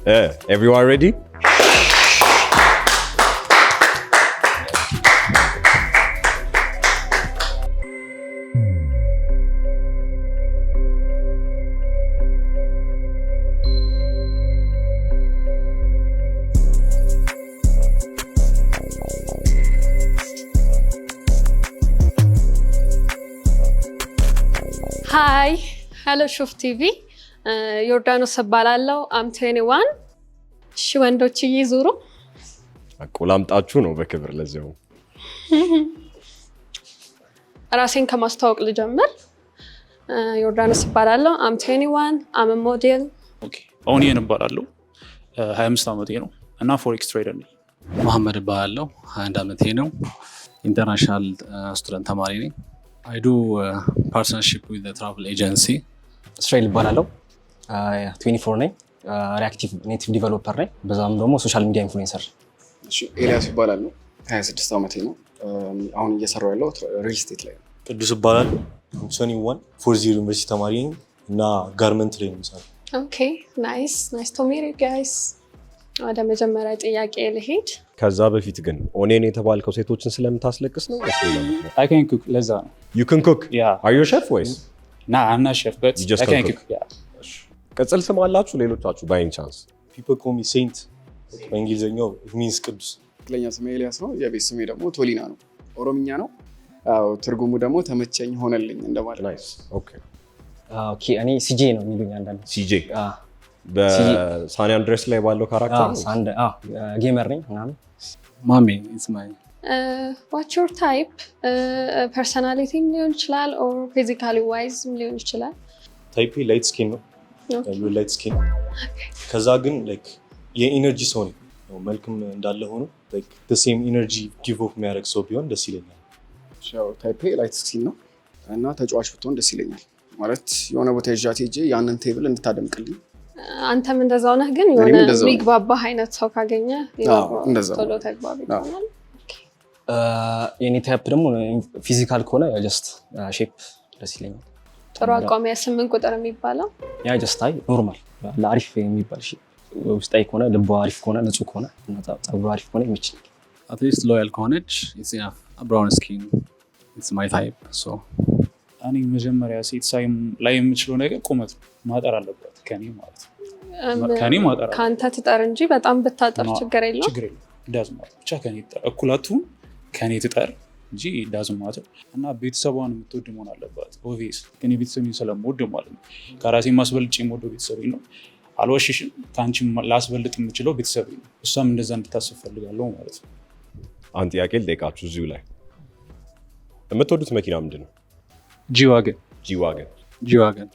Everyone ready? Hi, hello Shuf TV. ዮርዳኖስ እባላለሁ። I'm 21. እሺ ወንዶችዬ ዙሩ። አቆላምጣችሁ ነው በክብር ለዚያው። ራሴን ከማስተዋወቅ ልጀምር። ዮርዳኖስ እባላለሁ። I'm 21. I'm a model. Okay. ኦኒየን እባላለሁ። 25 ዓመቴ ነው እና ፎሬክስ ትሬደር ነኝ። መሐመድ እባላለሁ። 21 ዓመቴ ነው። ኢንተርናሽናል ስቱደንት ተማሪ ነኝ። I do partnership with the travel agency. እስራኤል እባላለሁ 24 ነኝ። ሪአክቲቭ ኔቲቭ ዲቨሎፐር ነኝ። በዛም ደግሞ ሶሻል ሚዲያ ኢንፍሉዌንሰር። እሺ ኤልያስ እባላለሁ 26 ዓመቴ ነው። አሁን እየሰራሁ ያለው ሪል ስቴት ላይ ነው። ቅዱስ እባላለሁ 21 ፎርዚ ዩኒቨርሲቲ ተማሪ ነኝ እና ጋርመንት ላይ ነው የምሰራው። ኦኬ ናይስ ቱ ሚት ዩ ጋይስ። ወደ መጀመሪያ ጥያቄ ልሄድ። ከዛ በፊት ግን ኦኔን የተባልከው ሴቶችን ስለምታስለቅስ ነው ወይስ ለምን? I can cook ለዛ ነው። You can cook? Yeah. Are you a chef ወይስ? Nah, I'm not chef, but You just I can can cook. Yeah. ቅጽል ስም አላችሁ ሌሎቻችሁ by any chance? People call me saint በእንግሊዝኛው it means ቅዱስ። ትክክለኛ ስሜ ኤልያስ ነው። የቤት ስሜ ደግሞ ቶሊና ነው። ኦሮምኛ ነው። አዎ ትርጉሙ ደግሞ ተመቸኝ ሆነልኝ እንደማለት ነው። Nice. Okay. ኦኬ እኔ ሲጄ ነው የሚሉኝ አንዳንድ። CJ በሳን አንድሬስ ላይ ባለው ካራክተር ነው? ጌመር ነኝ ምናምን። ማሜ it's my What's your type? Personality ሊሆን ይችላል or physically wise ሊሆን ይችላል። ታይፔ ላይት ስኪን ነው። Okay. ላይት ስኪን ከዛ ግን like የኢነርጂ ሰው ነኝ። መልክም እንዳለ ሆኖ like the same energy give off የሚያደርግ ሰው ቢሆን ደስ ይለኛል። ያው ታይፔ ላይት ስኪን ነው እና ተጫዋች ብትሆን ደስ ይለኛል። ማለት የሆነ ቦታ ይዣት ሄጄ ያንን ቴብል እንድታደምቅልኝ። አንተም እንደዛው ነህ ግን የሆነ የሚግባባህ አይነት ሰው ካገኘ ቶሎ ተግባቢ ይሆናል። የኔ ታይፕ ደግሞ ፊዚካል ከሆነ ጀስት ሼፕ ደስ ይለኛል። ጥሩ አቋሚያ 8 ቁጥር የሚባለው ያ ጀስት አይ ኖርማል ለአሪፍ የሚባል ሼፕ ውስጣዊ ከሆነ ልቧ አሪፍ ከሆነ ንጹህ ከሆነ ፀጉሩ አሪፍ ከሆነ ይመችኛል። at least loyal ከሆነች it's enough. A brown skin it's my type. So እኔ መጀመሪያ ሴት ሳይ ላይ የምችለው ነገር ቁመት ማጠር አለበት ከኔ ማለት ነው። ከኔ ማጠር ካንተ ትጠር እንጂ በጣም ብታጠር ችግር የለውም። ችግር የለውም። ዳዝማት ብቻ ከኔ ትጠር እኩላቱን ከኔ ትጠር እንጂ ዳዝማት እና ቤተሰቧን የምትወድ መሆን አለባት። ኦቪየስ ከኔ ቤተሰብን ስለምወድ ማለት ነው። ከራሴ ማስበልጭ የምወደው ቤተሰብኝ ነው። አልዋሽሽም። ከአንቺ ላስበልጥ የምችለው ቤተሰብኝ ነው። እሷም እንደዛ እንድታስብ ፈልጋለሁ ማለት ነው። አንድ ጥያቄ ልጠይቃችሁ እዚሁ ላይ የምትወዱት መኪና ምንድን ነው? ጂዋገን ጂዋገን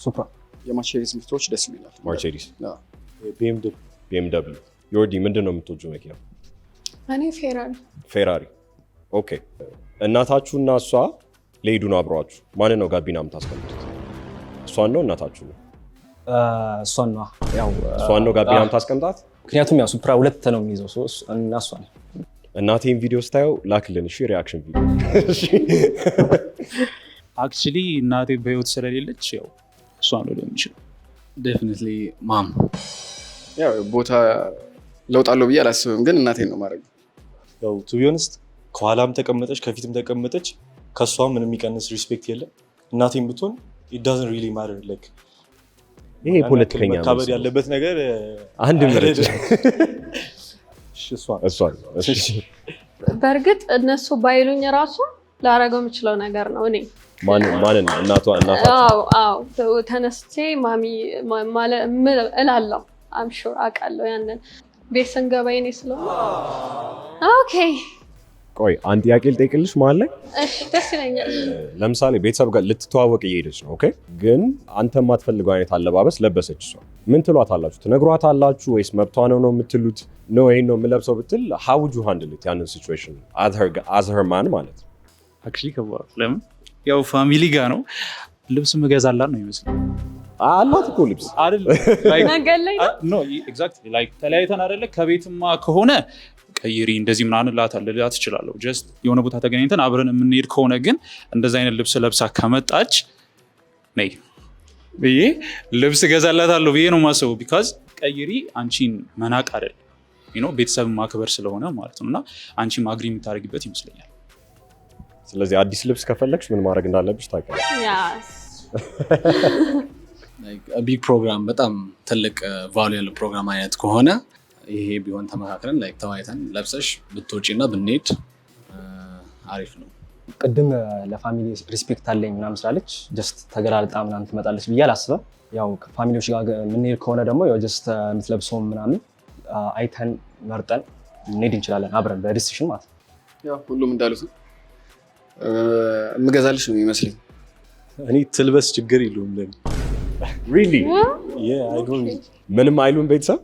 ሱፕራ የማርቼዲስ ምርቶች ደስ ይላል። ማርቼዲስ BMW ዮርዲ ምንድን ነው የምትወጂው መኪና? እኔ ፌራሪ። ኦኬ እናታችሁና እሷ ለሄዱ ነው አብረዋችሁ ማንን ነው ጋቢና የምታስቀምጡት? እሷን ነው እናታችሁ ነው? እሷን ነው ያው እሷን ነው ጋቢና የምታስቀምጣት? ምክንያቱም ያው ሱፕራ ሁለት ነው የሚይዘው ሰው እና እሷ ነው። እናቴን ቪዲዮ ስታየው ላክልን እሺ፣ ሪአክሽን ቪዲዮ እሺ። አክቹሊ እናቴ በህይወት ስለሌለች ያው እሷን ነው የሚችለው። definitely mom. ያው ቦታ ለውጣለሁ ብዬ አላስብም፣ ግን እናቴን ነው ማድረግ። ያው to be honest ከኋላም ተቀመጠች ከፊትም ተቀመጠች ከሷ ምንም የሚቀንስ ሪስፔክት የለም። እናቴን ብትሆን it doesn't really matter like ይሄ ፖለቲከኛ ነው ካበድ ያለበት ነገር አንድ ምርጥ እሷ በርግጥ እነሱ ባይሉኝ ራሱ ላረገው የምችለው ነገር ነው። እኔ ማንን እናቷ ተነስቼ ማሚ እላለሁ። አም ሹር አውቃለሁ ያንን ቤት ስንገባ የኔ ስለሆነ። ኦኬ ቆይ አንድ ጥያቄ ልጠይቅልሽ መሀል ላይ። እሺ ደስ ይለኛል። ለምሳሌ ቤተሰብ ጋር ልትተዋወቅ እየሄደች ነው። ኦኬ ግን አንተ የማትፈልገው አይነት አለባበስ ለበሰች እሷ፣ ምን ትሏታላችሁ? ትነግሯታላችሁ ወይስ መብቷ ነው የምትሉት? ነው ይሄን ነው የምለብሰው ብትል how would you handle it ያንን ሲቹዌሽን as her man ማለት ነው? አክቹሊ ከባድ ለምን ያው ፋሚሊ ጋር ነው ልብስ መገዛላት ነው ይመስላል። አላት እኮ ልብስ አይደል ነገር ላይ ነው ኤግዛክትሊ ላይክ ተለያይተን አይደለ ከቤትማ ከሆነ ቀይሪ እንደዚህ ምናምን ልላት እችላለሁ። ጀስት የሆነ ቦታ ተገናኝተን አብረን የምንሄድ ከሆነ ግን እንደዛ አይነት ልብስ ለብሳ ከመጣች ነይ ብዬ ልብስ ገዛላታለሁ ብዬ ነው የማስበው። ቢካዝ ቀይሪ አንቺን መናቅ አይደለም ቤተሰብን ማክበር ስለሆነ ማለት ነው። እና አንቺም አግሪ የምታደርጊበት ይመስለኛል። ስለዚህ አዲስ ልብስ ከፈለግሽ ምን ማድረግ እንዳለብሽ ታውቂያለሽ። ቢግ ፕሮግራም በጣም ትልቅ ቫሉ ያለው ፕሮግራም አይነት ከሆነ ይሄ ቢሆን ተመካክረን ተወያይተን ለብሰሽ ብትወጪ እና ብንሄድ አሪፍ ነው። ቅድም ለፋሚሊ ሪስፔክት አለኝ ምናምን ስላለች ጀስት ተገላልጣ ምናምን ትመጣለች ብዬ አላስበም። ያው ከፋሚሊዎች ጋር የምንሄድ ከሆነ ደግሞ ያው ጀስት የምትለብሰውን ምናምን አይተን መርጠን እንሄድ እንችላለን አብረን በዲሲሽን ማለት ነው። ያው ሁሉም እንዳሉት የምገዛልሽ ነው የሚመስለኝ። እኔ ትልበስ ችግር የለውም ለኔ። Really? ምንም አይሉም ቤተሰብ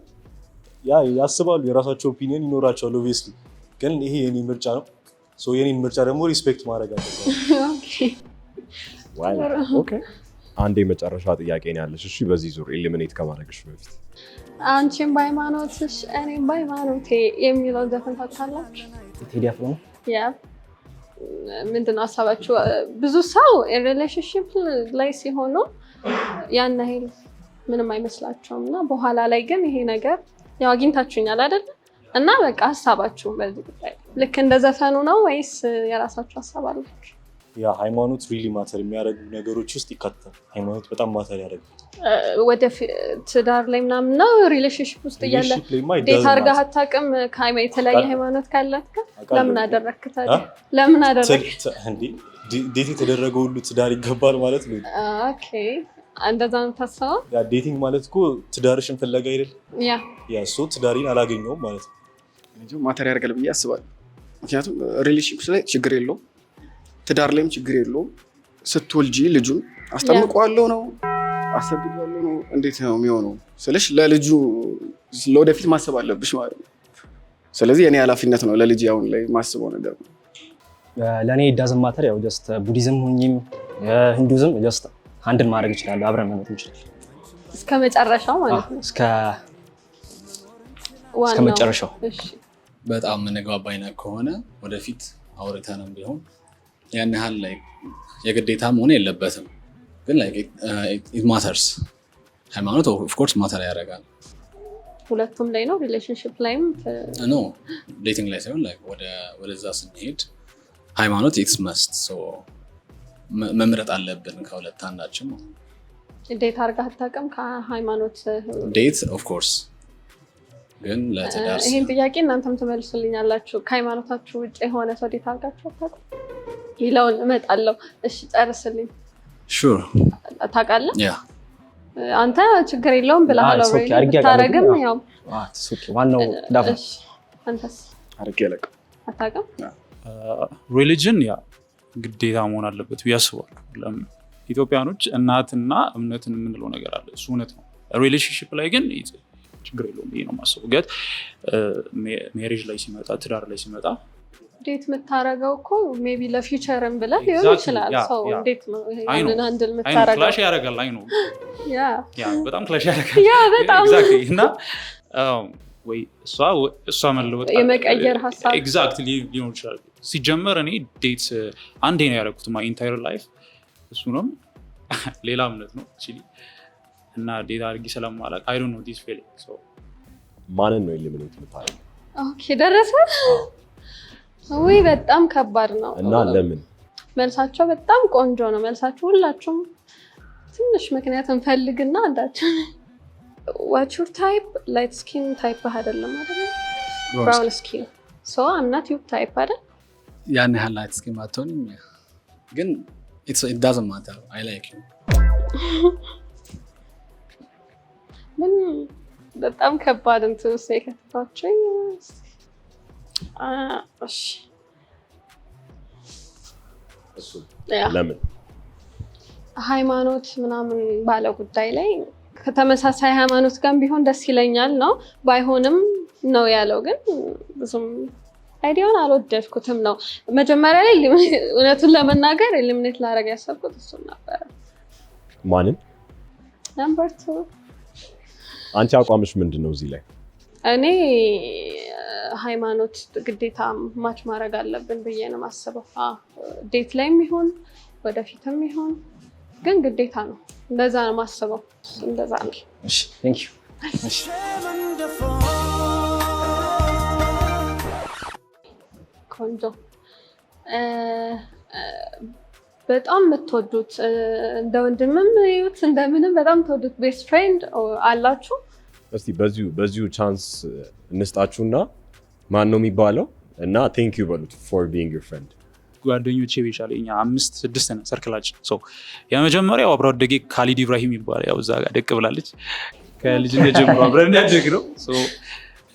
ያስባሉ፣ የራሳቸው ኦፒኒየን ይኖራቸዋል ኦብቪየስሊ። ግን ይሄ የኔ ምርጫ ነው። የኔን ምርጫ ደግሞ ሪስፔክት ማድረግ አለበት። አንድ የመጨረሻ ጥያቄ ነው ያለሽ። እሺ በዚህ ዙር ኤሊሚኔት ከማድረግሽ በፊት አንቺም በሃይማኖትሽ እኔም በሃይማኖቴ የሚለው ዘፈን ታውቃላችሁ? ቴዲ አፍሮ ነው። ምንድን ነው ሀሳባችሁ? ብዙ ሰው ሪሌሽንሽፕ ላይ ሲሆኑ ያን ያህል ምንም አይመስላቸውም እና በኋላ ላይ ግን ይሄ ነገር ያው አግኝታችሁኛል አይደል? እና በቃ ሀሳባችሁ በዚህ ጉዳይ ልክ እንደ ዘፈኑ ነው ወይስ የራሳችሁ ሀሳብ አላችሁ? ያ ሃይማኖት ሪሊ ማተር የሚያደርጉ ነገሮች ውስጥ ይካተታል። ሃይማኖት በጣም ማተር ያደርጋል። ወደ ትዳር ላይ ምናምን ነው ሪሌሽንሽፕ ውስጥ እያለ ዴት አድርገህ አታውቅም? የተለያየ ሃይማኖት ካላት ጋር ለምን አደረግክ ታዲያ? ለምን አደረግክ? ዴት የተደረገ ሁሉ ትዳር ይገባል ማለት ነው? ኦኬ እንደዛ ነው ታስበው? ያ ዴቲንግ ማለት እኮ ትዳርሽን ፍለጋ አይደል? ያ ትዳሪን አላገኘውም ማለት ነው። ማተር ያደርጋል ብዬ አስባለሁ። ምክንያቱም ሪሌሽንሽፕ ላይ ችግር የለውም፣ ትዳር ላይም ችግር የለውም። ስትወልጂ ልጁን አስጠምቀዋለሁ ነው አሰግዳለሁ ነው እንዴት ነው የሚሆነው ስልሽ ለልጁ ለወደፊት ማሰብ አለብሽ ማለት ነው። ስለዚህ የኔ ኃላፊነት ነው ለልጅ አሁን ላይ ማስበው ነገር ነው። ለእኔ ዳዝን ማተር ያው ጀስት ቡዲዝም ሁኝም ሂንዱዝም ጀስት አንድን ማድረግ ይችላል፣ አብረን መኖር እንችላለን እስከ መጨረሻው ማለት ነው። እስከ መጨረሻው። በጣም የምንግባባ አይነት ከሆነ ወደፊት አውርተንም ቢሆን ያን ያህል የግዴታ መሆን የለበትም። ግን ኢት ማተርስ ሃይማኖት ኦፍኮርስ ማተር ያደርጋል። ሁለቱም ላይ ነው ሪሌሽንሽፕ ላይም ኖ ዴቲንግ ላይ ሳይሆን ወደዛ ስንሄድ ሃይማኖት ኢትስ መስት መምረጥ አለብን ከሁለት አንዳችን። ዴት አድርገህ አታውቅም ከሃይማኖት? ዴት ኦፍኮርስ ግን ለትዳር ይህን ጥያቄ እናንተም ትመልሱልኛላችሁ። ከሃይማኖታችሁ ውጭ የሆነ ሰው ዴት አድርጋችሁ አታውቁም? ይለውን እመጣለሁ። እሺ ጨርስልኝ። ሹር ታውቃለህ? አንተ ችግር የለውም ብለሃል። ታረግም ያው ዋናው ዳፍ። አንተስ? አድርጌ አላውቅም። አታውቅም? ሪሊጅን ግዴታ መሆን አለበት ብዬ አስባለሁ። ለምን ኢትዮጵያኖች እናትና እምነትን የምንለው ነገር አለ፣ እሱ እውነት ነው። ሪሌሽንሽፕ ላይ ግን ችግር የለውም ብዬ ነው የማስበው። ግን ሜሬጅ ላይ ሲመጣ ትዳር ላይ ሲመጣ ዴት የምታረገው እኮ ሜይ ቢ ለፊውቸርም ብለህ ሊሆን ይችላል። ሰው እንዴት ነው ይሄንን አንድል የምታረገው? ክላሽ ያደርጋል። አይ ነው በጣም ክላሽ ያደርጋል። በጣም እና ወይ እሷ መለወጥ የመቀየር ሀሳብ ኤግዛክትሊ ሊሆን ይችላል። ሲጀመር እኔ ዴት አንዴ ነው ያደረኩት ማይ ኢንታየር ላይፍ። እሱንም ሌላ እምነት ነው አክቹዋሊ እና ዴት አድርጌ ስለማላውቅ አይ ዶንት ኖ ዲስ ፊሊንግ። ሶ ማንን ነው ኤሊሚኔት የምታደርገው? ኦኬ ደረሰ። ወይ በጣም ከባድ ነው። እና ለምን? መልሳቸው በጣም ቆንጆ ነው። መልሳቸው ሁላችሁም ትንሽ ምክንያት እንፈልግና አንዳችን what's your type? light skin type አይደለም አይደል? brown skin. so I'm not your type አይደል? ያን ያህል ላይት ስኪን አትሆንም፣ ግን it doesn't matter. I like you. ምን በጣም ከባድ እንትን ውስጥ የከተታችሁኝ። እሺ ለምን? ሃይማኖት ምናምን ባለ ጉዳይ ላይ ከተመሳሳይ ሃይማኖት ጋር ቢሆን ደስ ይለኛል ነው፣ ባይሆንም ነው ያለው። ግን ብዙም አይዲያውን አልወደድኩትም ነው። መጀመሪያ ላይ እውነቱን ለመናገር ኤሊሚኔት ላደርግ ያሰብኩት እሱን ነበረ። ማንን? ነምበር 2። አንቺ አቋምሽ ምንድን ነው እዚህ ላይ? እኔ ሃይማኖት ግዴታ ማች ማድረግ አለብን ብዬ ነው የማስበው። ዴት ላይም ይሁን ወደፊትም ይሁን ግን ግዴታ ነው። እንደዛ ነው ማስበው። እንደዛ ነው። እሺ ቴንክ ዩ። እሺ ቆንጆ በጣም የምትወዱት እንደ ወንድምም ይሁት እንደምንም በጣም የምትወዱት ቤስት ፍሬንድ አላችሁ? እስቲ በዚሁ ቻንስ እንስጣችሁና ማን ነው የሚባለው እና ቴንክ ዩ በሉት ፎር ቢንግ ዩር ፍሬንድ። ጓደኞቼ ቤሻለ እኛ 5-6 ነን ሰርክላችን። የመጀመሪያው አብሮ አደጌ ካሊድ ኢብራሂም ይባላል። ያው እዛ ጋር ደቅ ብላለች። ከልጅነት ጀምሮ አብረን ያደግነው።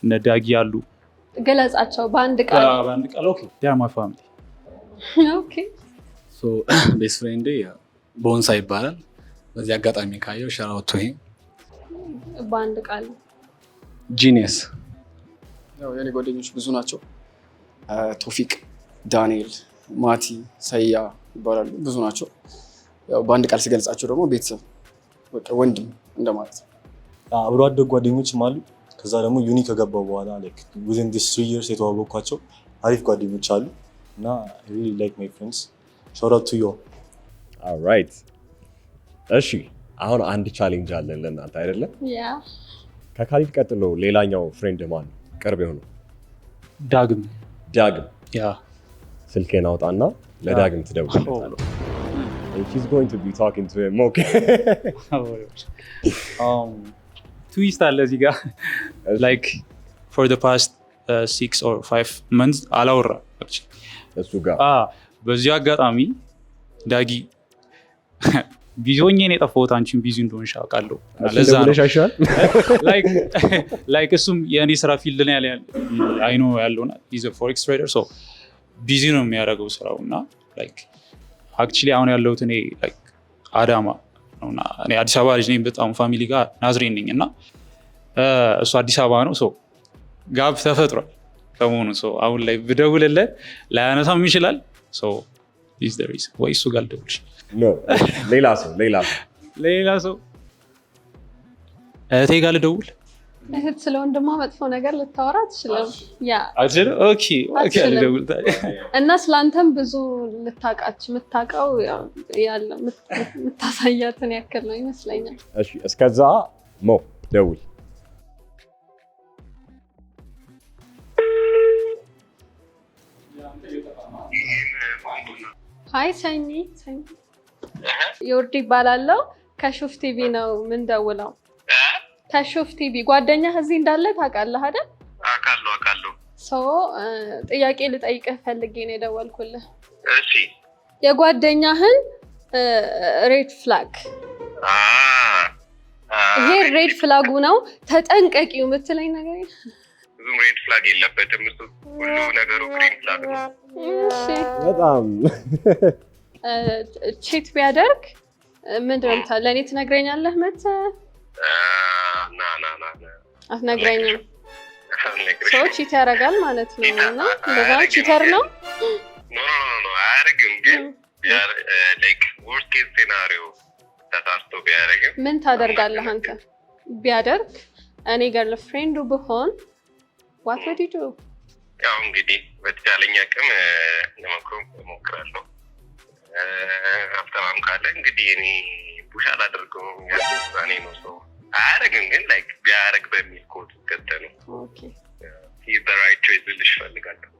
እነ ዳጊ አሉ። ገለጻቸው በአንድ ቃል። ኦኬ ያ ማይ ፋሚሊ። ኦኬ ቤስት ፍሬንዴ ቦንሳ ይባላል። በዚህ አጋጣሚ ካየው ሻራውቶ ይሄ በአንድ ቃል ጂኒየስ። ያው የኔ ጓደኞች ብዙ ናቸው። ቶፊቅ፣ ዳንኤል፣ ማቲ፣ ሰያ ይባላሉ። ብዙ ናቸው። ያው በአንድ ቃል ሲገልጻቸው ደግሞ ቤተሰብ በቃ ወንድም እንደማለት ነው። አብሮ አደግ ጓደኞችም አሉ። ከዛ ደግሞ ዩኒ ከገባው በኋላ within this 3 years የተዋወቅኳቸው አሪፍ ጓደኞች አሉ እና I really like my friends. shout out to you. alright እሺ አሁን አንድ ቻሌንጅ አለን ለእናንተ አይደለም? ያ ከካሊድ ቀጥሎ ሌላኛው ፍሬንድ ማን ቅርብ የሆነው? ዳግም ያ ስልኬን አውጣና ለዳግም ትደውልለታለህ። and she's going to be talking to him. okay ትዊስት አለ እዚህ ጋር like for the past 6 or 5 months አላወራ እሱ ጋር በዚህ አጋጣሚ ዳጊ ቢዚ ሆኜ ነው የጠፋሁት። አንቺን ቢዚ እንደሆንሽ አውቃለሁ። ለዛ ነው like እሱም የእኔ ስራ ፊልድ ላይ አይኖ ያለውና he's a forex trader so ቢዚ ነው የሚያደርገው ስራው እና like actually አሁን ያለሁት እኔ like አዳማ ነውና እኔ አዲስ አበባ ልጅ ነኝ። በጣም ፋሚሊ ጋር ናዝሬት ነኝ እና እሱ አዲስ አበባ ነው። ጋብ ተፈጥሯል ከመሆኑ አሁን ላይ ብደውልለት ላያነሳም ይችላል። is there is ወይ እሱ ጋር ልደውልሽ? ኖ ሌላ ሰው እህቴ ጋር ልደውል? እህት ስለ ወንድሟ መጥፎ ነገር ልታወራ ትችላል። ያ ኦኬ ልደውል እና ስለአንተም ብዙ የምታውቀው ያለ የምታሳያትን ያክል ነው ይመስለኛል። እሺ እስከዛ ሞ ደውል። ሃይ ሰኒ ዮርዲ ይባላለው። ከሹፍ ቲቪ ነው ምን ደውለው። ከሹፍ ቲቪ ጓደኛ እዚህ እንዳለ ታውቃለህ አይደል? አውቃለሁ። ጥያቄ ልጠይቅህ ፈልጌ ነው የደወልኩልህ። እሺ የጓደኛህን ሬድ ፍላግ ይሄ ሬድ ፍላጉ ነው ተጠንቀቂው የምትለኝ ነገር? ብዙም ሬድ ፍላግ የለበትም እሱ ሁሉ ነገሩ ግሪን ፍላግ ነው። እሺ በጣም ቺት ቢያደርግ ምንድን ነው ለእኔ ትነግረኛለህ? አትነግረኝም? ሰው ቺት ያደርጋል ማለት ነው እና እንደዛ ቺተር ነው? ኖ አያደርግም። ግን ላይክ ወርስት ኬዝ ሴናሪዮ ተሳስቶ ቢያደርግም ምን ታደርጋለህ አንተ? ቢያደርግ እኔ ገርል ፍሬንዱ ብሆን what would you do? ያው እንግዲህ በተቻለኝ አቅም ለመክሮም እሞክራለሁ። ሀብታም ካለ እንግዲህ እኔ ፑሽ አላደርገውም። ያኔ ነው ሰው አያደርግም። ግን ላይክ ቢያደርግ በሚል ኮድ ከተነ ኦኬ he's the right choice ልልሽ እፈልጋለሁ።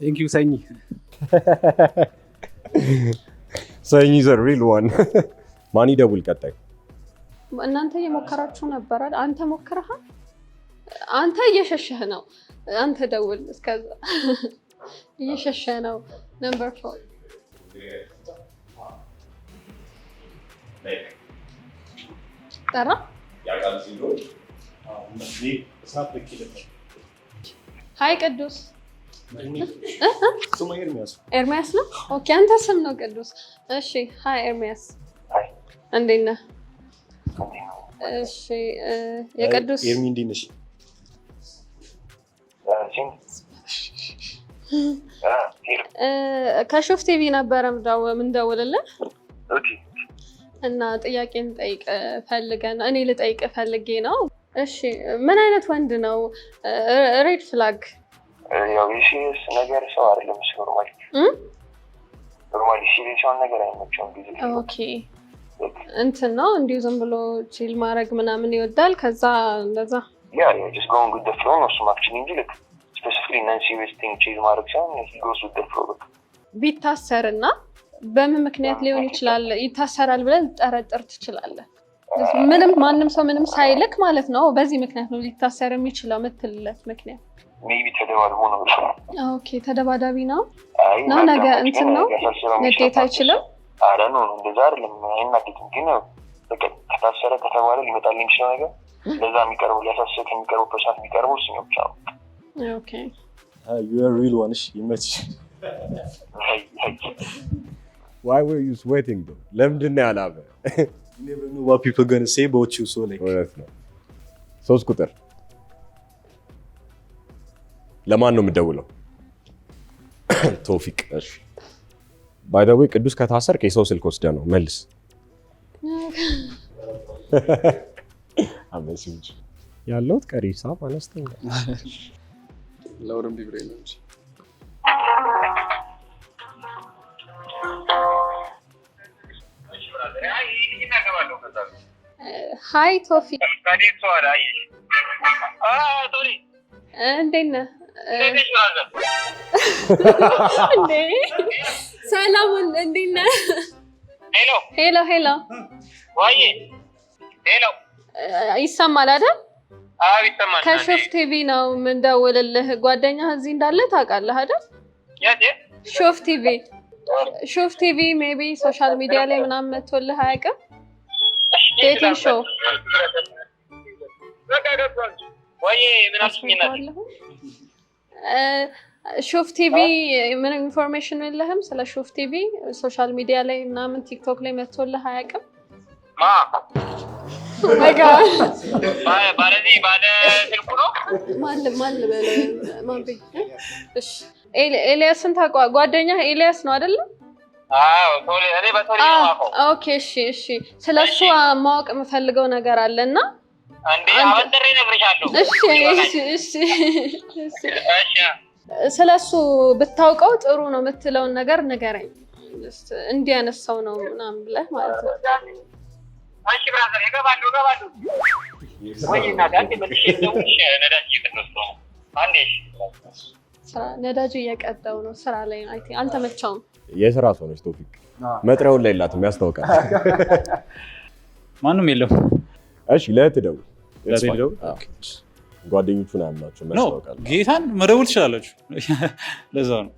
ቴንክ ዩ ሰኒ። ሰኒ is a real one. ማን ይደውል ቀጣይ? እናንተ እየሞከራችሁ ነበር አይደል? አንተ ሞክረሃል? አንተ እየሸሸህ ነው። አንተ ደውል። እስከዛ እየሸሸህ ነው። ነምበር 4 ጠራ። ሃይ ቅዱስ። ኤርሚያስ ነው? ኦኬ አንተ ስም ነው ቅዱስ። እሺ ሃይ ኤርሚያስ እንዴት ነህ? እሺ የቅዱስ ኤርሚ እንዴት ነሽ? ከሹፍ ቲቪ ነበረ ምንደውልልህ እና ጥያቄ ልጠይቅ ፈልገን እኔ ልጠይቅ ፈልጌ ነው። እሺ ምን አይነት ወንድ ነው ሬድ ፍላግ? ያው ሲሪየስ ነገር ሰው አይደለም ኖርማሊ ሲሪየስ ነገር አይመቸውም ጊዜ። ኦኬ እንትን ነው እንዲሁ ዝም ብሎ ቺል ማድረግ ምናምን ይወዳል። ከዛ እንደዛ just going with the flow ነው እሱም actually እንጂ like specifically non-serious thing ቺል ማድረግ ሳይሆን he goes with the flow በቃ ቢታሰርና በምን ምክንያት ሊሆን ይችላል ይታሰራል ብለን ልጠረጥር ትችላለህ? ምንም ማንም ሰው ምንም ሳይልክ ማለት ነው በዚህ ምክንያት ነው ሊታሰር የሚችለው የምትልለት ምክንያት? ሜቢ ተደባድቦ ነው ብለው። ኦኬ ተደባዳቢ ነው ነው ነገ እንትን ነው ንዴት አይችልም? አረ ነው እንደዛ አይደለም አይናደድም፣ ግን በቃ ከታሰረ ከተባለ ሊመጣል የሚችለው ነገር ለዛ የሚቀርበው ሊያሳስብ ከሚቀርበው ፐርሰንት የሚቀርበው እሱ ነው ብቻ ነው። ኦኬ you are real one ይመች why were you sweating though? ለምንድን ነው ያላበ? you never know what people gonna say about you, so like እውነት ነው። 3 ቁጥር ለማን ነው የምደውለው? ቶፊቅ። እሺ ባይ ዘ ዌይ ቅዱስ ከታሰርክ የሰው ስልክ ወስደህ ነው መልስ። አመሲንጅ ያለውት ቀሪ ሂሳብ አነስተኛ ለወረም ቢብሬ ነው እንጂ ሃይ ቶፊቅ እንዴት ነህ? ሰላም እንዴት ነህ? ሄሎ ሄሎ ይሰማል አይደል? አዎ ይሰማል። ከሾፍ ቲቪ ነው የምንደውልልህ። ጓደኛህ እዚህ እንዳለ ታውቃለህ አይደል? ሾፍ ቲቪ ሜቢ ሶሻል ሚዲያ ላይ ምናምን መቶልህ አያውቅም? ዴቲንግ ሾው ሾፍ ቲቪ ምን ኢንፎርሜሽን የለህም ስለ ሾፍ ቲቪ? ሶሻል ሚዲያ ላይ ምናምን ቲክቶክ ላይ መቶልህ አያውቅም? ኤልያስን ታውቀዋለህ? ጓደኛህ ኤልያስ ነው አይደለም? ኦኬ እሺ። ስለሱ ማወቅ የምፈልገው ነገር አለ እና ስለሱ ብታውቀው ጥሩ ነው የምትለውን ነገር ንገረኝ። እንዲያነሳው ነው ምናምን ብለህ ማለት ነው። ነዳጅ እየቀዳው ነው ስራ ላይ አልተመቸውም። የስራ ሰው ነች ቶፊቅ። መጥሪያውን ላይ የላትም ያስታውቃል። ማንም የለም። እሺ ለእህት ደውል። ጓደኞቹን አምናቸው ያስታውቃል። ጌታን መደውል ትችላላችሁ። ለዛ ነው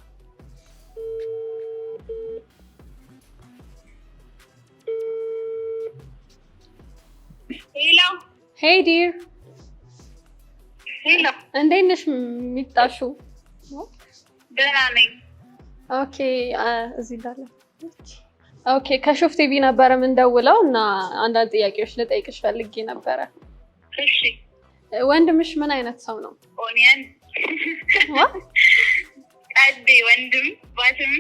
ሄይ ዲር እንዴት ነሽ ሚጣሹ? ደህና ነኝ። ኦኬ እዚህ እንዳለ ኦኬ ከሾፍ ቲቪ ነበረ የምንደውለው እና አንዳንድ ጥያቄዎች ልጠይቅሽ ፈልጌ ነበረ። እሺ ወንድምሽ ምን አይነት ሰው ነው? ኦኒየን ቀልቤ ወንድም ባትም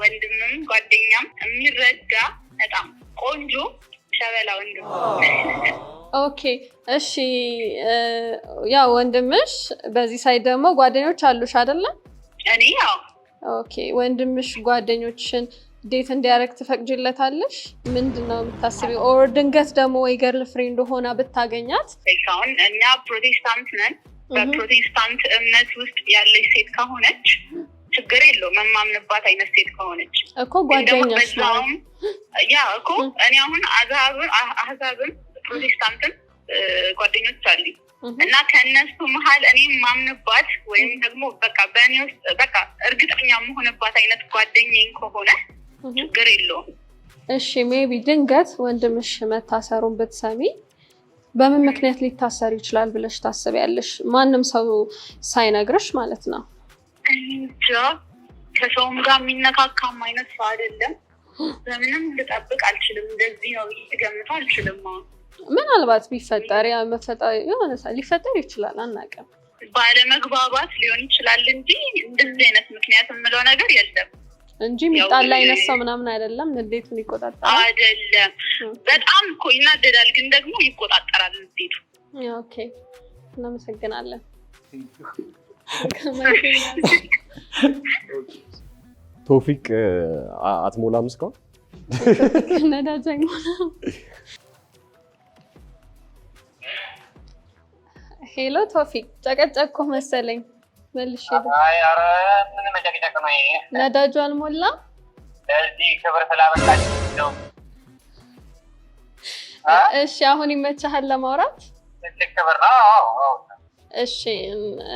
ወንድምም ጓደኛም የሚረዳ በጣም ቆንጆ ሸበላ ወንድም። ኦኬ እሺ ያው ወንድምሽ በዚህ ሳይድ ደግሞ ጓደኞች አሉሽ አይደለ? እኔ ያው ኦኬ ወንድምሽ ጓደኞችሽን ዴት እንዲያደርግ ትፈቅጂለታለሽ? ምንድነው የምታስቢው? ኦር ድንገት ደግሞ ወይ ገርል ፍሬንድ ሆና ብታገኛት? አሁን እኛ ፕሮቴስታንት ነን። በፕሮቴስታንት እምነት ውስጥ ያለች ሴት ከሆነች ችግር የለውም። የማምንባት አይነት ሴት ከሆነች እኮ ጓደኛሽ ነው። ያ እኮ እኔ አሁን አህዛብን ፕሮቴስታንትን ጓደኞች አሉኝ እና ከእነሱ መሀል እኔ የማምንባት ወይም ደግሞ በቃ በእኔ ውስጥ በቃ እርግጠኛ የምሆንባት አይነት ጓደኛዬ ከሆነ ችግር የለውም። እሺ ሜቢ ድንገት ወንድምሽ መታሰሩን ብትሰሚ በምን ምክንያት ሊታሰር ይችላል ብለሽ ታስቢያለሽ? ማንም ሰው ሳይነግርሽ ማለት ነው። እንጃ ከሰውም ጋር የሚነካካም አይነት ሰው አይደለም። በምንም ልጠብቅ አልችልም። እንደዚህ ነው ልገምተው አልችልም። ምናልባት ቢፈጠር የሆነ ሊፈጠር ይችላል፣ አናውቅም። ባለመግባባት ሊሆን ይችላል እንጂ እንደዚህ አይነት ምክንያት የምለው ነገር የለም እንጂ የሚጣላ አይነት ሰው ምናምን አይደለም። ንዴቱን ይቆጣጠራል አይደለም። በጣም እኮ ይናደዳል፣ ግን ደግሞ ይቆጣጠራል ንዴቱ። ኦኬ እናመሰግናለን። ቶፊቅ አትሞላም እስካሁን? ነዳጅ አይሞላም። ሄሎ ቶፊቅ፣ ጨቀጨቅኩ መሰለኝ መልሼ። ኧረ ምን መጨቅጨቅ ነው ይሄ? ነዳጁ አልሞላም። ለዚህ ክብር ስላበቃች ነው። እሺ አሁን ይመችሃል ለማውራት? ትልቅ ክብር ነው። እሺ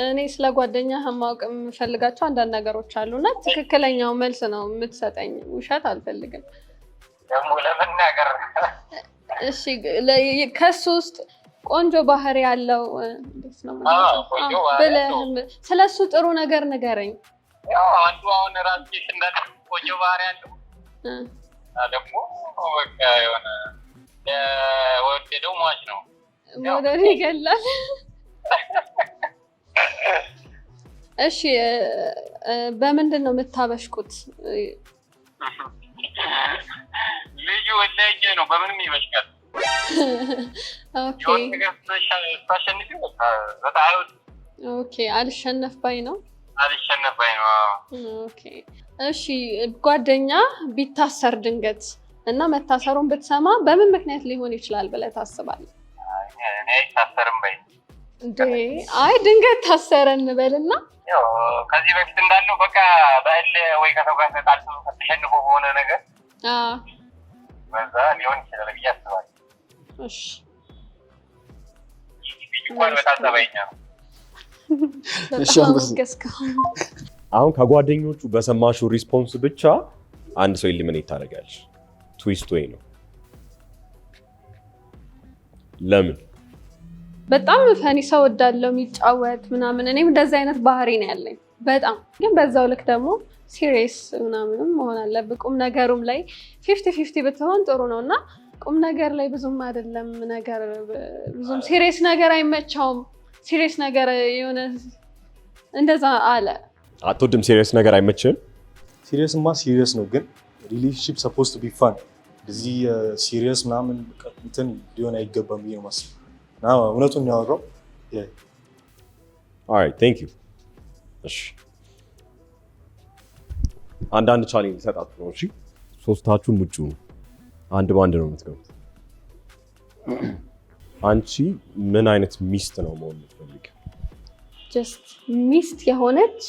እኔ ስለ ጓደኛህ ማወቅ የምፈልጋቸው አንዳንድ ነገሮች አሉና ትክክለኛው መልስ ነው የምትሰጠኝ፣ ውሸት አልፈልግም። ደግሞ ለመናገር እሺ ከሱ ውስጥ ቆንጆ ባህሪ ያለው እንዴት ነው ብለህ ስለሱ ጥሩ ነገር ንገረኝ። ያው አንዱ አሁን ራስሽ እንዳለ ቆንጆ ባህሪ ያለው ደግሞ በቃ የሆነ ወደደው ሟች ነው። ሞዴል ይገላል። እሺ በምንድን ነው የምታበሽቁት? ልዩ ወላጅ ነው። በምንም ይበሽቃል። ኦኬ አልሸነፍ ባይ ነው። አልሸነፍ ባይ ነው። ኦኬ እሺ ጓደኛ ቢታሰር ድንገት እና መታሰሩን ብትሰማ በምን ምክንያት ሊሆን ይችላል ብለህ ታስባለህ? እኔ አይታሰርም በይ። አይ ድንገት ታሰረ እንበልና ከዚህ በፊት እንዳለው በቃ በእል ወይ ከሰው ጋር ተጣልቶ ተሸንፎ በሆነ ነገር በዛ ሊሆን ይችላል ብዬ አስባለሁ። እሺ በጣም ጠበኛ ነው። አሁን ከጓደኞቹ በሰማሽው ሪስፖንስ ብቻ አንድ ሰው ኢሊሚኔት ታደርጋለሽ። ትዊስት ወይ ነው። ለምን? በጣም ፈኒ ሰው ወዳለው የሚጫወት ምናምን። እኔም እንደዚህ አይነት ባህሪ ነው ያለኝ በጣም ግን በዛው ልክ ደግሞ ሲሪየስ ምናምንም መሆን አለብህ። ቁም ነገሩም ላይ 50-50 ብትሆን ጥሩ ነው እና ቁም ነገር ላይ ብዙም አይደለም ነገር ብዙም ሲሪየስ ነገር አይመቻውም። ሲሪየስ ነገር የሆነ እንደዛ አለ። አትወድም? ሲሪየስ ነገር አይመችም? ሲሪየስማ ሲሪየስ ነው፣ ግን ሪሌሽንሺፕ ሰፖዝ ቱ ቢ ፋን። እዚህ ሲሪየስ ምናምን እንትን ሊሆን አይገባም ብዬ ነው የማስበው። እውነቱን ያወራው። ኦልራይት ቴንክ ዩ። እሺ አንዳንድ ቻሌንጅ ልሰጣችሁ ነው። እሺ ሶስታችሁም ውጪ ነው፣ አንድ ባንድ ነው የምትገቡት። አንቺ ምን አይነት ሚስት ነው መሆን የምትፈልጊው? ጀስት ሚስት የሆነች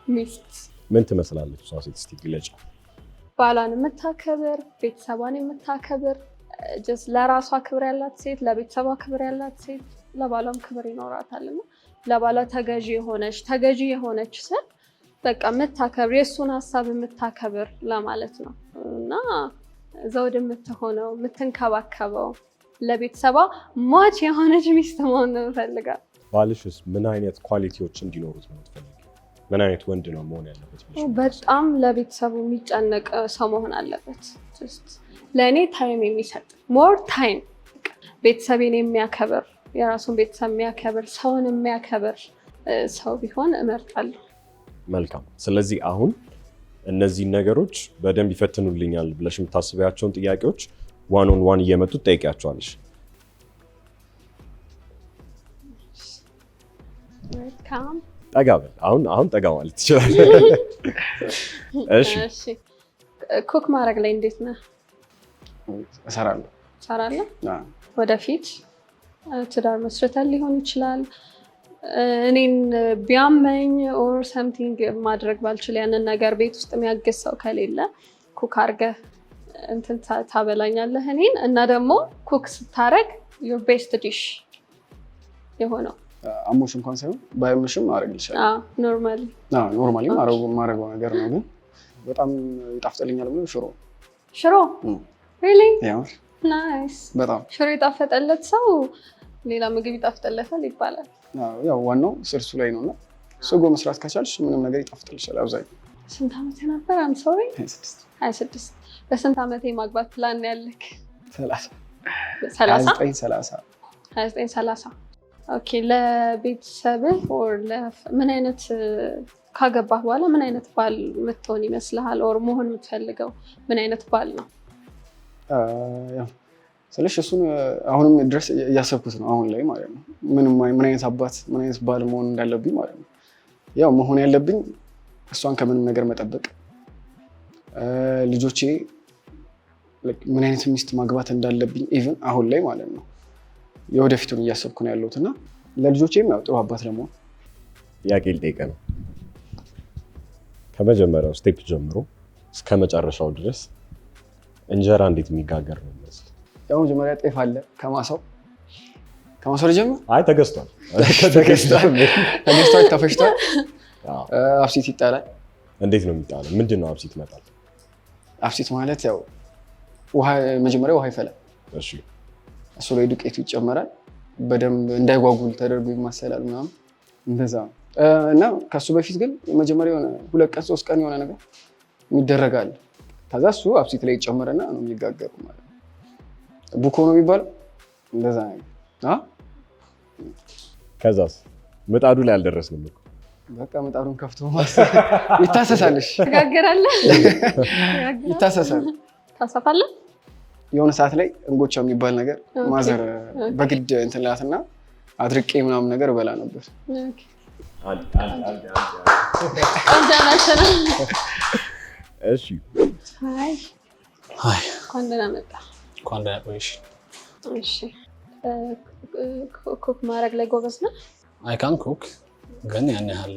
ሚስት። ምን ትመስላለች እሷ ሴት? እስቲ ግለጪ። ባሏን የምታከብር፣ ቤተሰቧን የምታከብር፣ ጀስት ለራሷ ክብር ያላት ሴት፣ ለቤተሰቧ ክብር ያላት ሴት፣ ለባሏም ክብር ይኖራታል እና ለባሏ ተገዢ የሆነች ስል በቃ የምታከብር የእሱን ሀሳብ የምታከብር ለማለት ነው እና ዘውድ የምትሆነው የምትንከባከበው ለቤተሰቧ ሟች የሆነች ሚስት መሆን ነው የምፈልጋል። ባልሽስ ምን አይነት ኳሊቲዎች እንዲኖሩት ነው የምትፈልጊው? ምን አይነት ወንድ ነው መሆን ያለበት? በጣም ለቤተሰቡ የሚጨነቅ ሰው መሆን አለበት። ለእኔ ታይም የሚሰጥ ሞር ታይም፣ ቤተሰቤን የሚያከብር፣ የራሱን ቤተሰብ የሚያከብር፣ ሰውን የሚያከብር ሰው ቢሆን እመርጣለሁ። መልካም። ስለዚህ አሁን እነዚህን ነገሮች በደንብ ይፈትኑልኛል ብለሽ የምታስቢያቸውን ጥያቄዎች ዋን ኦን ዋን እየመጡ ትጠይቂያቸዋለሽ። ጠጋ በል። አሁን ጠጋ ማለት ትችላለህ። እሺ ኩክ ማድረግ ላይ እንዴት ነህ? እሰራለሁ። ወደፊት ትዳር መስርተን ሊሆን ይችላል። እኔን ቢያመኝ ኦር ሰምቲንግ ማድረግ ባልችል ያንን ነገር ቤት ውስጥ የሚያግዝ ሰው ከሌለ ኩክ አድርገህ እንትን ታበላኛለህ እኔን እና ደግሞ ኩክ ስታረግ ዩር ቤስት ዲሽ የሆነው አሞሽ እንኳን ሳይሆን ባይመሽም ማድረግ ይችላል። ኖርማሊ ማድረገው ነገር ነው፣ ግን በጣም ይጣፍጥልኛል ብሎ ሽሮ ሪሊ ናይስ። በጣም ሽሮ የጣፈጠለት ሰው ሌላ ምግብ ይጣፍጥለታል ይባላል። ያው ዋናው ስርሱ ላይ ነው እና ስጎ መስራት ከቻልሽ ምንም ነገር ይጣፍጥልሻል። አብዛኛው ስንት ዓመት ነበር? አም ሶሪ 26 በስንት ዓመት ማግባት ፕላን ያለክ? 29 ኦኬ። ለቤተሰብህ ኦር ምን አይነት ካገባህ በኋላ ምን አይነት ባል የምትሆን ይመስልሃል? ኦር መሆን የምትፈልገው ምን አይነት ባል ነው? ስለሽ እሱን አሁንም ድረስ እያሰብኩት ነው አሁን ላይ ማለት ነው። ምን አይነት አባት ምን አይነት ባል መሆን እንዳለብኝ ማለት ነው። ያው መሆን ያለብኝ እሷን ከምንም ነገር መጠበቅ፣ ልጆቼ ምን አይነት ሚስት ማግባት እንዳለብኝ ኢቭን አሁን ላይ ማለት ነው የወደፊቱን እያሰብኩ ነው ያለሁት እና ለልጆቼም ያው ጥሩ አባት ለመሆን ጥያቄ ልጠይቅህ ነው። ከመጀመሪያው ስቴፕ ጀምሮ እስከ መጨረሻው ድረስ እንጀራ እንዴት የሚጋገር ነው የሚመስል? ያው መጀመሪያ ጤፍ አለ ከማሳው ልጀምር? አይ ተገዝቷል፣ ተፈጭቷል፣ አብሲት ይጣላል። እንዴት ነው የሚጣለው? ምንድን ነው አብሲት መጣል? አብሲት ማለት ያው መጀመሪያ ውሃ ይፈላል። እሺ እሱ ላይ ዱቄቱ ይጨመራል። በደንብ እንዳይጓጉል ተደርጎ ይማሰላል ምናምን እንደዛ ነው። እና ከሱ በፊት ግን መጀመሪያ የሆነ 2 ቀን 3 ቀን የሆነ ነገር ይደረጋል። ከዛ እሱ አብሲት ላይ ይጨመርና ነው የሚጋገሩ ማለት ነው። ቡኮ ነው የሚባለው እንደዛ ነው። ከዛስ ምጣዱ ላይ አልደረስንም እኮ። በቃ ምጣዱን ከፍቶ ይታሰሳልሽ። ትጋገራለህ? ይታሰሳል። ታሰፋለህ? የሆነ ሰዓት ላይ እንጎቻ የሚባል ነገር ማዘር በግድ እንትን ላትና አድርቄ ምናምን ነገር እበላ ነበር። እሺ ሃይ እንኳን ደህና መጣ። እንኳን ደህና ቆይሽ። እሺ ኩክ ማድረግ ላይ ጎበዝ ነህ? አይ ካን ኩክ ግን ያን ያህል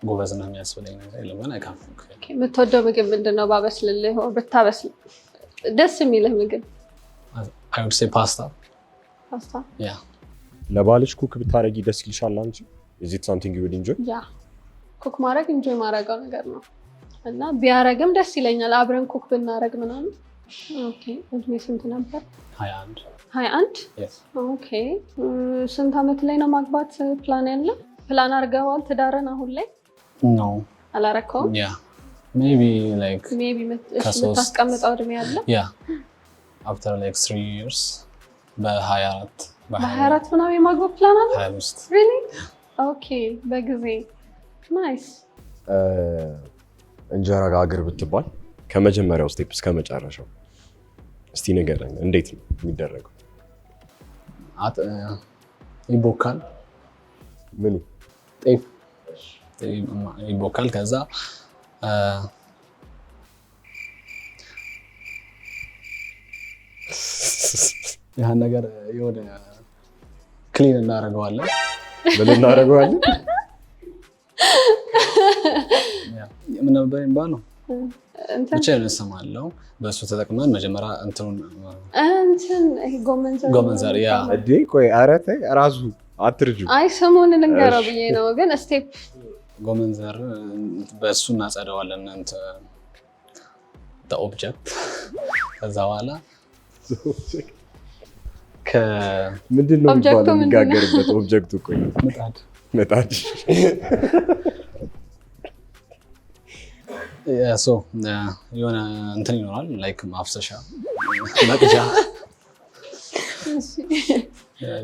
ጎበዝ ነው የሚያስብለኝ ነገር የለም። ግን አይ ካን ኩክ። የምትወደው ምግብ ምንድን ነው? ባበስልልህ ብታበስል ደስ የሚልህ ምግብ? አይ ውድ ሴይ ፓስታ። ፓስታ? ያ። ለባልሽ ኩክ ብታረጊ ደስ ይልሻል አንቺ? is it something you would enjoy? ያ ኩክ ማድረግ ኢንጆይ ማድረገው ነገር ነው እና ቢያረግም ደስ ይለኛል አብረን ኩክ ብናረግ ምናምን። ኦኬ እድሜ ስንት ነበር? 21 21? yes ኦኬ ስንት ዓመት ላይ ነው ማግባት ፕላን ያለ? ፕላን አድርገዋል ትዳርን አሁን ላይ? no አላረከውም? ያ maybe like ሜቢ የምታስቀምጠው እድሜ አለ? ያ after like 3 years በ24 በ24 ምናምን የማግባት ፕላን አለ? 25 really? ኦኬ በጊዜ ናይስ። እንጀራ ጋግር ብትባል ከመጀመሪያው ስቴፕ እስከ መጨረሻው እስቲ ንገረኝ፣ እንዴት ነው የሚደረገው? ይቦካል። ምኑ? ጤፍ ይቦካል። ከዛ ያን ነገር የሆነ ክሊን እናደርገዋለን። ምን እናደርገዋለን? ምን ነበር የሚባለው? ብቻ እንሰማለው። በእሱ ተጠቅመን መጀመሪያ ጎመን ዘር ያ እንዴ ቆይ ኧረ ተይ እራሱ አትርጁ። አይ ስሙን ልንገረው ብዬ ነው ግን ስቴፕ ጎመን ዘር በእሱ እናጸደዋለን ኦብጀክት። ከዛ በኋላ ምንድን ነው የሚባለው የሚጋገርበት ኦብጀክቱ? ቆይ ምጣድ የሆነ እንትን ይኖራል ላይክ ማፍሰሻ መቅጃ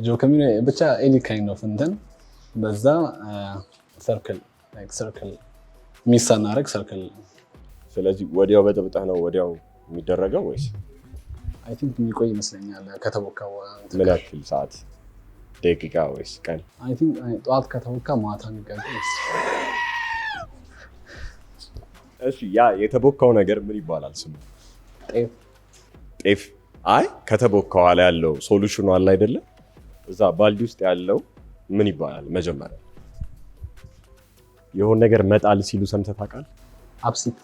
ጆከሚ ብቻ ኤኒ ካይንድ ኦፍ እንትን በዛ ሰርክል የሚሳናረግ ሰርክል። ስለዚህ ወዲያው በጥብጠህ ነው ወዲያው የሚደረገው ወይስ? አይ ቲንክ የሚቆይ ይመስለኛል ከተቦካ። ምን ያክል ሰዓት ደቂቃ ወይስ ቀን? አይ ቲንክ ጠዋት ከተቦካ ማታ የሚጋገር ይመስላል። እሺ ያ የተቦካው ነገር ምን ይባላል ስሙ? ጤፍ። አይ ከተቦካው ኋላ ያለው ሶሉሽኑ አለ አይደለ? እዛ ባልዲ ውስጥ ያለው ምን ይባላል? መጀመሪያ የሆነ ነገር መጣል ሲሉ ሰምተህ ታውቃለህ? አብሲት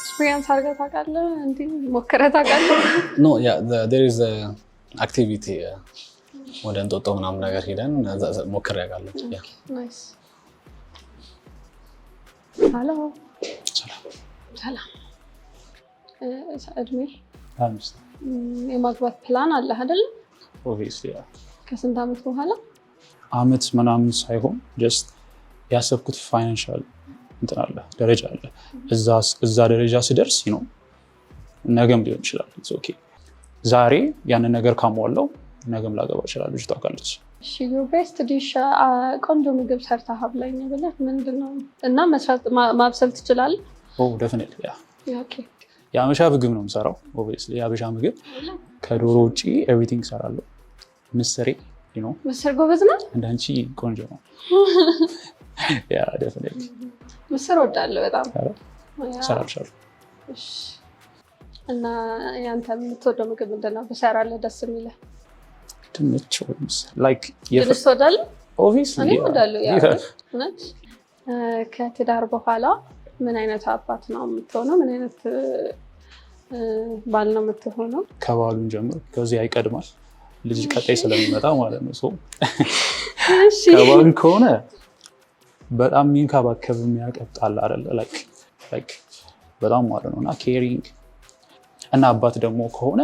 ኤክስፒሪየንስ አድርገህ ታውቃለህ? እንዲህ ሞክረህ ታውቃለህ? ኖ ያ there is a activity ወደ እንጦጦ ምናምን ነገር ሄደን ሞክሬ አውቃለሁ። ያ ናይስ። ሃሎ ሰላም። እድሜ? የማግባት ፕላን አለህ አይደል? ኦብቪየስሊ ያ። ከስንት ዓመት በኋላ? አመት ምናምን ሳይሆን ጀስት ያሰብኩት ፋይናንሻል እንትን አለ ደረጃ አለ። እዛ ደረጃ ስደርስ ነው ነገም ሊሆን ይችላል። ኦኬ ዛሬ ያንን ነገር ካሟላው ነገም ላገባ ይችላል። ልጅ ታውቃለች። እሺ ዩር ቤስት ዲሽ ቆንጆ ምግብ ሰርተህ አብላኝ ብለህ ምንድን ነው እና መስራት ማብሰል ትችላለህ? ኦ ዴፊኒትሊ ያ። ኦኬ የአበሻ ምግብ ነው የምሰራው። ኦብቪየስሊ የአበሻ ምግብ ከዶሮ ውጪ ኤቭሪቲንግ እሰራለሁ። ምስሬ ነው። ምስር ጎበዝ ነህ? እንዳንቺ ቆንጆ ነው። ያ ዴፊኒትሊ ምስር ወዳለሁ በጣም። እሰራልሻለሁ። እሺ እና ያንተ የምትወደው ምግብ ምንድን ነው? ብሰራለህ ደስ የሚልህ? ድንች ላይክ ድንች ትወዳለህ? ኦብቪየስሊ እኔ እወዳለሁ። እውነት ከትዳር በኋላ ምን አይነት አባት ነው የምትሆነው? ምን አይነት ባል ነው የምትሆነው? ከባሉን ጀምሮ ከዚህ አይቀድማል ልጅ ቀጣይ ስለሚመጣ ማለት ነው። ከባሉን ከሆነ በጣም የሚንከባከብ የሚያቀጣል አይደለ? ላይክ በጣም ማለት ነው እና ኬሪንግ እና አባት ደግሞ ከሆነ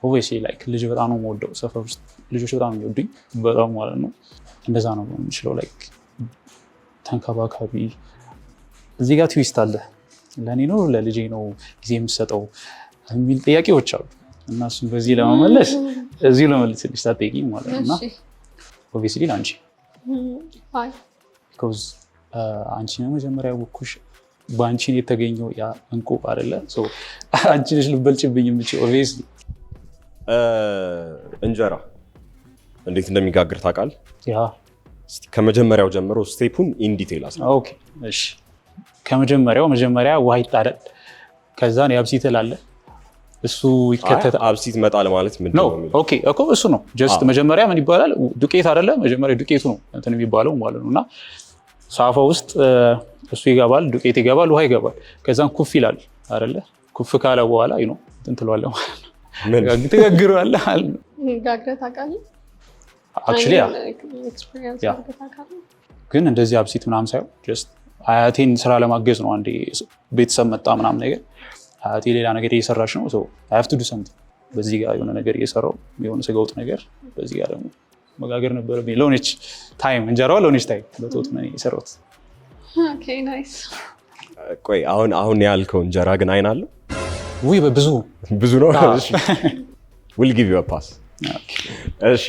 ኦብቪየስሊ ላይክ ልጅ በጣም ነው የምወደው። ሰፈር ውስጥ ልጆች በጣም የሚወዱኝ በጣም ማለት ነው። እንደዛ ነው የምችለው። ላይክ ተንከባካቢ። እዚህ ጋር ትዊስት አለ። ለእኔ ነው ለልጄ ነው ጊዜ የምሰጠው የሚል ጥያቄዎች አሉ እና እሱም በዚህ ለመመለስ እዚሁ ለመልስልሽ ሳትጠይቂኝ ማለት ነው እና ኦብቪየስሊ ለአንቺ ቢኮዝ አንቺ ነው መጀመሪያ ያወኩሽ። በአንቺ የተገኘው ያ እንቁ አይደለ? አንቺ ነሽ ልበልጭብኝ የምችል። ኦብቪየስሊ እንጀራ እንዴት እንደሚጋግር ታውቃለህ? ያ ከመጀመሪያው ጀምሮ ስቴፑን ኢን ዲቴል አስራ። ኦኬ እሺ። መጀመሪያ ውሃ ይጣዳል። ከዛን የአብሲት አለ እሱ ይከተታል። አብሲት መጣል ማለት ምንድን ነው? ኦኬ እኮ እሱ ነው። ጀስት መጀመሪያ ምን ይባላል? ዱቄት አይደለ? መጀመሪያ ዱቄቱ ነው እንትን የሚባለው ማለት ነው እና ሳፋ ውስጥ እሱ ይገባል፣ ዱቄት ይገባል፣ ውሃ ይገባል። ከዛን ኩፍ ይላል አይደለ? ኩፍ ካለ በኋላ ነው እንትን ትለዋለህ ማለት ነው። ትጋግረዋለህ ማለት ነው። ጋግረህ ታውቃለህ? አክቹዋሊ ግን እንደዚህ አብሲት ምናምን ሳይሆን ጀስት አያቴን ስራ ለማገዝ ነው። አንዴ ቤተሰብ መጣ ምናምን ነገር አያቴ ሌላ ነገር እየሰራች ነው። አይ ሃቭ ቱ ዱ ሰምቲንግ። በዚህ ጋር የሆነ ነገር እየሰራው የሆነ ስጋ ወጥ ነገር፣ በዚህ ጋር ደግሞ መጋገር ነበረብኝ። ለሆነች ታይም እንጀራዋ ለሆነች ታይም በተወት ነው የሰራሁት። ኦኬ ናይስ። ቆይ አሁን ያልከው እንጀራ ግን አይን አለው? ውይ ብዙ ነው። እሺ ዊል ጊቭ ዩ አ ፓስ። እሺ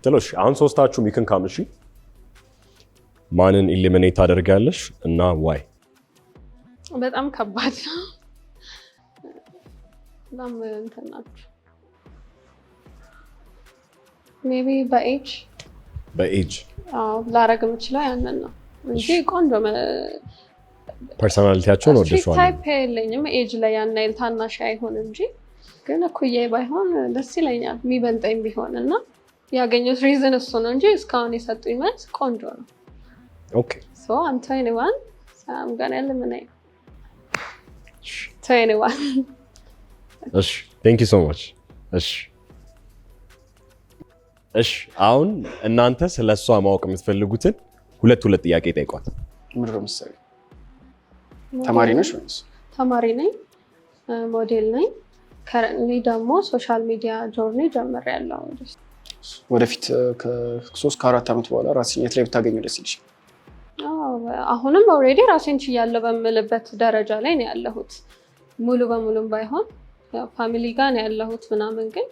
ትሎሽ አሁን ሶስታችሁም ይክን ካም። እሺ ማንን ኢሊሚኔት ታደርጋለሽ እና ዋይ? በጣም ከባድ ነው። በጣም እንትን ናችሁ። ሜቢ በኤጅ ላረግ የምችለው ያንን ነው እንጂ ቆንጆ ፐርሶናሊቲያቸውን ወደሽዋል። ታይፕ የለኝም ኤጅ ላይ ያን ያህል ታናሽ አይሆን እንጂ ግን እኩያዬ ባይሆን ደስ ይለኛል፣ የሚበልጠኝ ቢሆን እና ያገኘሁት ሪዝን እሱ ነው እንጂ እስካሁን የሰጡኝ መልስ ቆንጆ ነው። ኦኬ ሶ አም 21 I'm gonna eliminate 21. እሺ ቴንክ ዩ ሶ ማች። እሺ አሁን እናንተ ስለሷ ማወቅ የምትፈልጉትን ሁለት ጥያቄ ጠይቋት። ምንድን ነው የምትሰሪው? ተማሪ ነሽ ወይስ? ተማሪ ነኝ፣ ሞዴል ነኝ። ከረንትሊ ደግሞ ሶሻል ሚዲያ ጆርኒ ጀምሬያለሁ። ወደፊት ከ3-4 ዓመት በኋላ ራስሽን የት ላይ ብታገኙ ደስ ይልሽ? አሁንም ኦልሬዲ ራሴን ችያለሁ በምልበት ደረጃ ላይ ነው ያለሁት። ሙሉ በሙሉም ባይሆን ፋሚሊ ጋር ነው ያለሁት ምናምን፣ ግን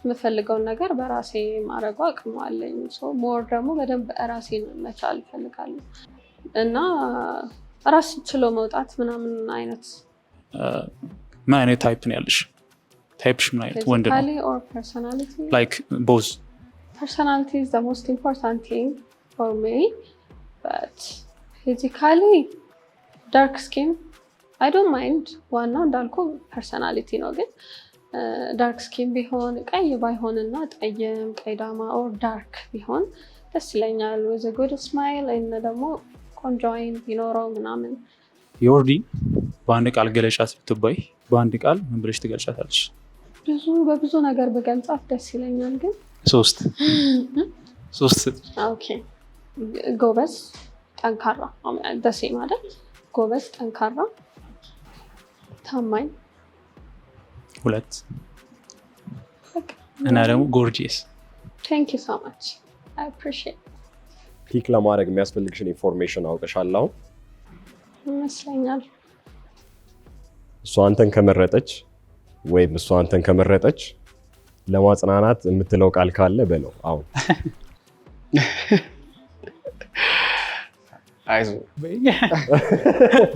የምፈልገውን ነገር በራሴ ማድረግ አቅሙ አለኝ። ሞር ደግሞ በደንብ ራሴን መቻል እፈልጋለሁ እና ራስ ችሎ መውጣት ምናምን አይነት። ምን አይነት ታይፕ ነው ያለሽ? ታይፕሽ ምን አይነት ወንድ ነው? or personality? Like both. Personality is the most important thing for me, but physically dark skin I don't mind. ዋናው እንዳልኩ ፐርሰናሊቲ ነው፣ ግን ዳርክ ስኪን ቢሆን ቀይ ባይሆንና ጠይም ቀይዳማ ኦር ዳርክ ቢሆን ደስ ይለኛል። with a good smile እና ደግሞ ቆንጆ አይን ቢኖረው ምናምን። ዮርዲ በአንድ ቃል ገለጫት ብትባይ በአንድ ቃል ምን ብለሽ ትገልጫታለሽ? በብዙ ነገር በገልጻት ደስ ይለኛል፣ ግን ሶስት ኦኬ። ጎበዝ፣ ጠንካራ ደሴ ማለት ጎበዝ፣ ጠንካራ፣ ታማኝ፣ 2 እና ደግሞ ጎርጂየስ። ቴንክ ዩ ሶ ማች አይ አፕሪሺየት። ፒክ ለማድረግ የሚያስፈልግሽን ኢንፎርሜሽን አውቀሻል አሁን ይመስለኛል። እሷ አንተን ከመረጠች ወይም እሷ አንተን ከመረጠች ለማጽናናት የምትለው ቃል ካለ በለው አሁን። አይዞህ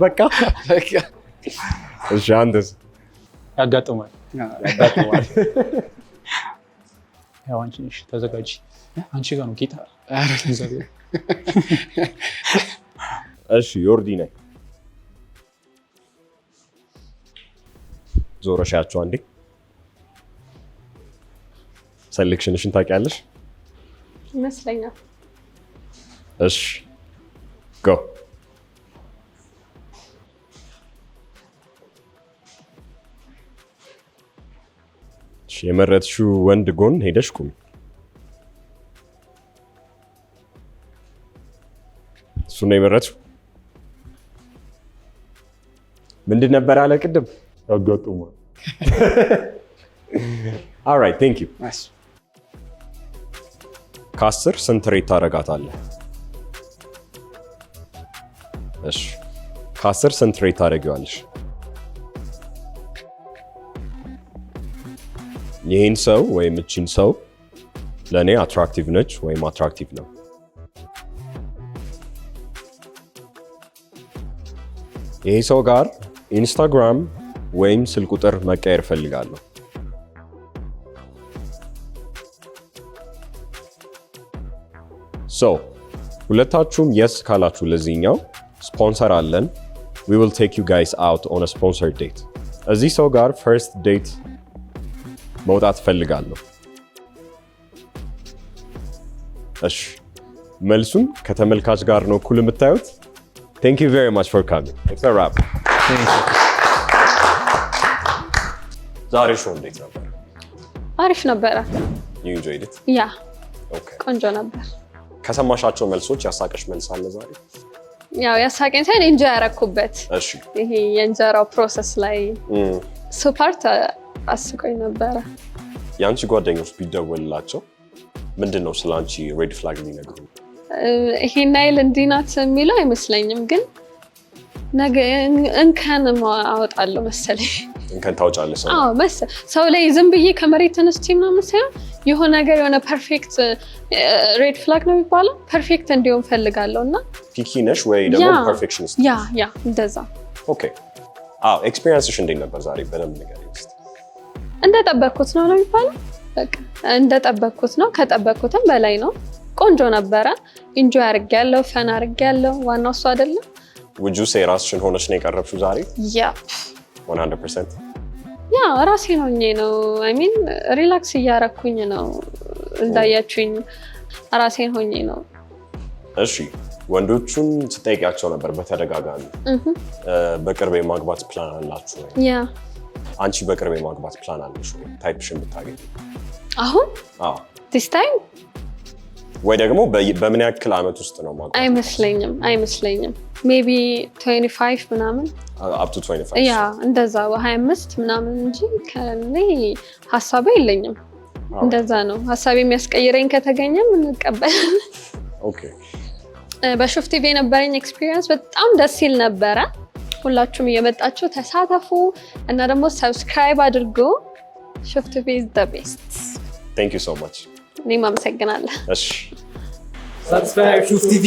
በቃ እሺ። አንተስ? ያጋጥማል። ያው አንቺ ነሽ ተዘጋጂ። አንቺ ጋር ነው ጌታ። እሺ ዮርዲ ነኝ። ዞረሻቸው አንዴ ሴሌክሽንሽን ታውቂያለሽ ይመስለኛል። እሺ ጎ የመረጥሽው ወንድ ጎን ሄደሽ ቁሚ። እሱ ነው የመረጥሽው? ምንድን ነበር አለ ቅድም? ያጋጥማል። ኦልራይት ቴንክ ዩ። ናይስ። ከ10 ስንት ሬት ታደርጋታለህ? እሺ ከ10 ስንት ሬት ታደርጊዋለሽ? ይህን ሰው ወይም እቺን ሰው ለእኔ አትራክቲቭ ነች ወይም አትራክቲቭ ነው። ይህ ሰው ጋር ኢንስታግራም ወይም ስልክ ቁጥር መቀየር እፈልጋለሁ። ሶ ሁለታችሁም የስ ካላችሁ ለዚህኛው ስፖንሰር አለን። we will take you guys out on a sponsored date። እዚህ ሰው ጋር first date መውጣት እፈልጋለሁ። እሺ መልሱን ከተመልካች ጋር ነው እኩል የምታዩት። Thank you very much for coming. It's a wrap. ዛሬ ሾው እንዴት ነበር? አሪፍ ነበረ። You enjoyed it? ያ Okay. ቆንጆ ነበር። ከሰማሻቸው መልሶች ያሳቀሽ መልስ አለ ዛሬ? ያው ያሳቀኝ ሳይሆን ኢንጆይ ያረኩበት እሺ ይሄ የእንጀራው ፕሮሰስ ላይ እሱ ፓርት አስቆኝ ነበረ። የአንቺ ጓደኞች ቢደወልላቸው ምንድን ነው ስለ አንቺ ሬድ ፍላግ የሚነግሩ? ይሄን ናይል እንዲህ ናት የሚለው አይመስለኝም፣ ግን ነገ እንከን አወጣለሁ መሰለኝ። እንከን ታውጫለሽ? አዎ ሰው ላይ ዝም ብዬ ከመሬት ተነስቼ ምናምን ሳይሆን የሆነ ነገር የሆነ ፐርፌክት ሬድ ፍላግ ነው የሚባለው ፐርፌክት እንዲሆን ፈልጋለሁ እና ፒኪ ነሽ ወይ ደግሞ ፐርፌክሽኒስት? ያ እንደዛ። ኦኬ አዎ። ኤክስፒሪየንስሽ እንዴት ነበር ዛሬ? በደንብ ንገሪኝ እስኪ። እንደጠበቅኩት ነው የሚባለው? በቃ እንደጠበቅኩት ነው፣ ከጠበቅኩትም በላይ ነው። ቆንጆ ነበረ። ኢንጆይ አድርጌያለሁ፣ ፈን አድርጌያለሁ። ዋናው እሱ አይደለም? ውጁ ሴ ራስሽን ሆነሽ ነው የቀረብሽው ዛሬ? ያ 100%? ያ ራሴን ሆኜ ነው። አይ ሚን ሪላክስ እያረኩኝ ነው። እንዳያችሁኝ ራሴን ሆኜ ነው። እሺ ወንዶቹን ስጠይቂያቸው ነበር በተደጋጋሚ በቅርብ የማግባት ፕላን አላችሁ ወይ? ያ አንቺ በቅርብ የማግባት ፕላን አለሽ ወይ? ታይፕሽን ብታገኝ አሁን? አዎ ዲስ ታይም ወይ ደግሞ በምን ያክል ዓመት ውስጥ ነው ማግባት? አይመስለኝም ሜቢ 25 ምናምን up to 25 ያ እንደዛ 25 ምናምን እንጂ ከኔ ሀሳቤ የለኝም። እንደዛ ነው ሀሳቤ። የሚያስቀይረኝ ከተገኘም እንቀበላለን። ኦኬ በሹፍ ቲቪ የነበረኝ ኤክስፒሪየንስ በጣም ደስ ይል ነበረ። ሁላችሁም እየመጣችሁ ተሳተፉ እና ደግሞ ሰብስክራይብ አድርጉ። ሹፍ ቲቪ is the best. Thank you so much. እኔም አመሰግናለሁ። እሺ ሰብስክራይብ ሹፍ ቲቪ